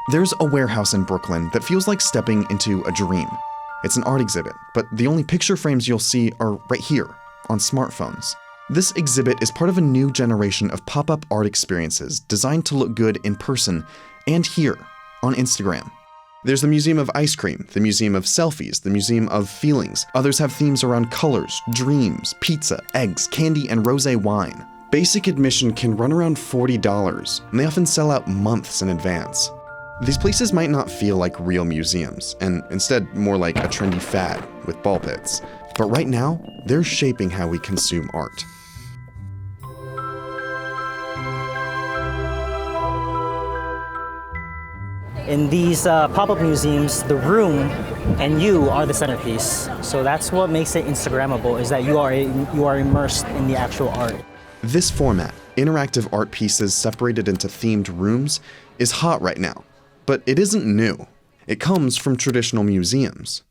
There's a warehouse in Brooklyn that feels like stepping into a dream. It's an art exhibit, but the only picture frames you'll see are right here, on smartphones. This exhibit is part of a new generation of pop-up art experiences designed to look good in person and here, on Instagram. There's the Museum of Ice Cream, the Museum of Selfies, the Museum of Feelings. Others have themes around colors, dreams, pizza, eggs, candy, and rosé wine. Basic admission can run around $40, and they often sell out months in advance. These places might not feel like real museums, and instead more like a trendy fad with ball pits. But right now, they're shaping how we consume art. In these pop-up museums, the room and you are the centerpiece. So that's what makes it Instagrammable, is that you are immersed in the actual art. This format, interactive art pieces separated into themed rooms, is hot right now. But it isn't new. It comes from traditional museums.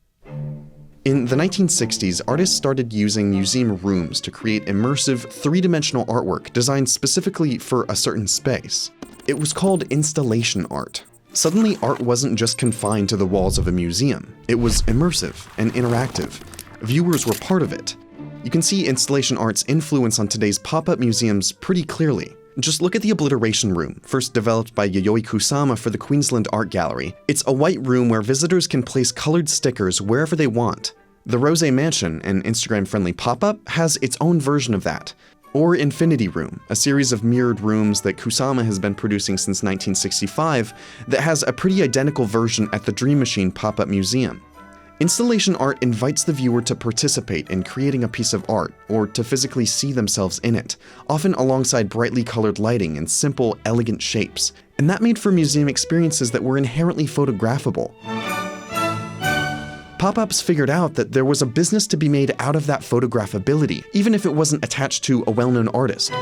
In the 1960s, artists started using museum rooms to create immersive, three-dimensional artwork designed specifically for a certain space. It was called installation art. Suddenly, art wasn't just confined to the walls of a museum. It was immersive and interactive. Viewers were part of it. You can see installation art's influence on today's pop-up museums pretty clearly. Just look at the Obliteration Room, first developed by Yayoi Kusama for the Queensland Art Gallery. It's a white room where visitors can place colored stickers wherever they want. The Rose Mansion, an Instagram-friendly pop-up, has its own version of that. Or Infinity Room, a series of mirrored rooms that Kusama has been producing since 1965 that has a pretty identical version at the Dream Machine pop-up museum. Installation art invites the viewer to participate in creating a piece of art, or to physically see themselves in it, often alongside brightly colored lighting and simple, elegant shapes. And that made for museum experiences that were inherently photographable. Pop-ups figured out that there was a business to be made out of that photographability, even if it wasn't attached to a well-known artist.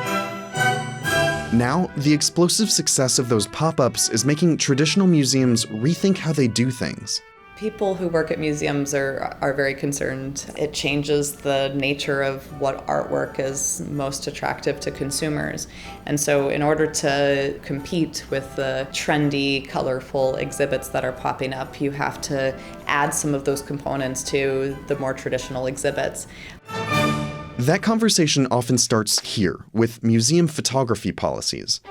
Now, the explosive success of those pop-ups is making traditional museums rethink how they do things. People who work at museums are very concerned. It changes the nature of what artwork is most attractive to consumers. And so in order to compete with the trendy, colorful exhibits that are popping up, you have to add some of those components to the more traditional exhibits. That conversation often starts here, with museum photography policies.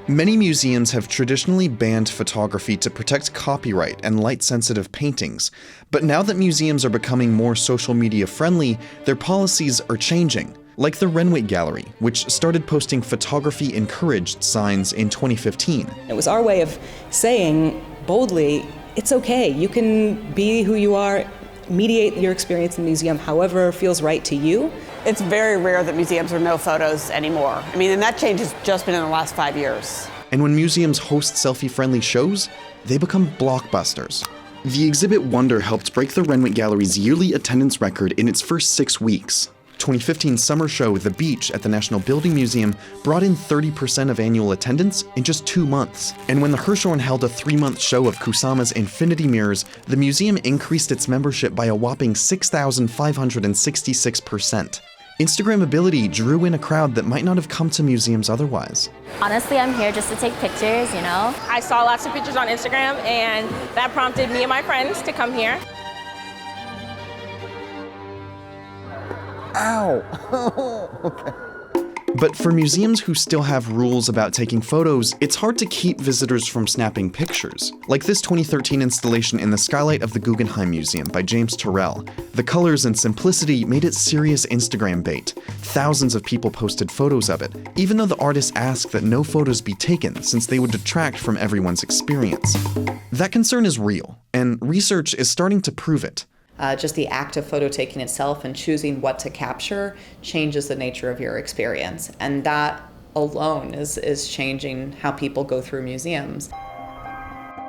Many museums have traditionally banned photography to protect copyright and light-sensitive paintings, but now that museums are becoming more social media friendly, their policies are changing, like the Renwick Gallery, which started posting photography encouraged signs in 2015. It was our way of saying boldly, it's okay, you can be who you are, mediate your experience in the museum however feels right to you. It's very rare that museums are no photos anymore. I mean, and that change has just been in the last 5 years. And when museums host selfie-friendly shows, they become blockbusters. The exhibit Wonder helped break the Renwick Gallery's yearly attendance record in its first 6 weeks. 2015 summer show The Beach at the National Building Museum brought in 30% of annual attendance in just 2 months. And when the Hirshhorn held a 3-month show of Kusama's Infinity Mirrors, the museum increased its membership by a whopping 6,566%. Instagrammability drew in a crowd that might not have come to museums otherwise. Honestly, I'm here just to take pictures, you know? I saw lots of pictures on Instagram, and that prompted me and my friends to come here. Ow! Okay. But for museums who still have rules about taking photos, it's hard to keep visitors from snapping pictures. Like this 2013 installation in the skylight of the Guggenheim Museum by James Turrell. The colors and simplicity made it serious Instagram bait. Thousands of people posted photos of it, even though the artist asked that no photos be taken since they would detract from everyone's experience. That concern is real, and research is starting to prove it. Just the act of photo taking itself and choosing what to capture changes the nature of your experience. And that alone is changing how people go through museums.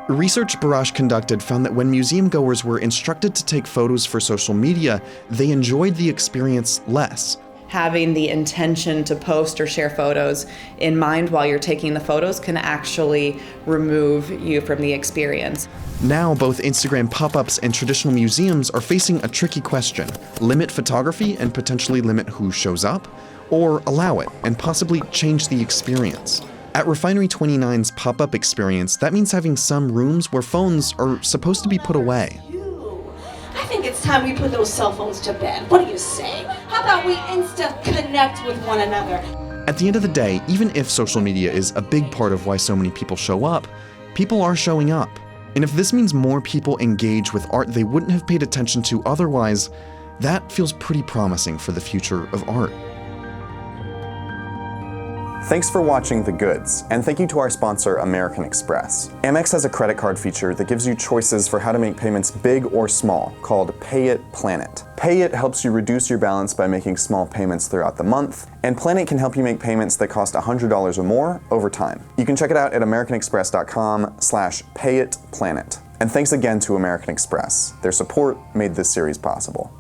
Research Barash conducted found that when museum goers were instructed to take photos for social media, they enjoyed the experience less. Having the intention to post or share photos in mind while you're taking the photos can actually remove you from the experience. Now, both Instagram pop-ups and traditional museums are facing a tricky question: limit photography and potentially limit who shows up, or allow it and possibly change the experience. At Refinery 29's pop-up experience, that means having some rooms where phones are supposed to be put away. I think it's time we put those cell phones to bed. What do you say? How about we insta-connect with one another? At the end of the day, even if social media is a big part of why so many people show up, people are showing up. And if this means more people engage with art they wouldn't have paid attention to otherwise, that feels pretty promising for the future of art. Thanks for watching The Goods, and thank you to our sponsor, American Express. Amex has a credit card feature that gives you choices for how to make payments big or small, called Pay It, Plan It. Pay It helps you reduce your balance by making small payments throughout the month, and Plan It can help you make payments that cost $100 or more over time. You can check it out at americanexpress.com/payitplanet. And thanks again to American Express. Their support made this series possible.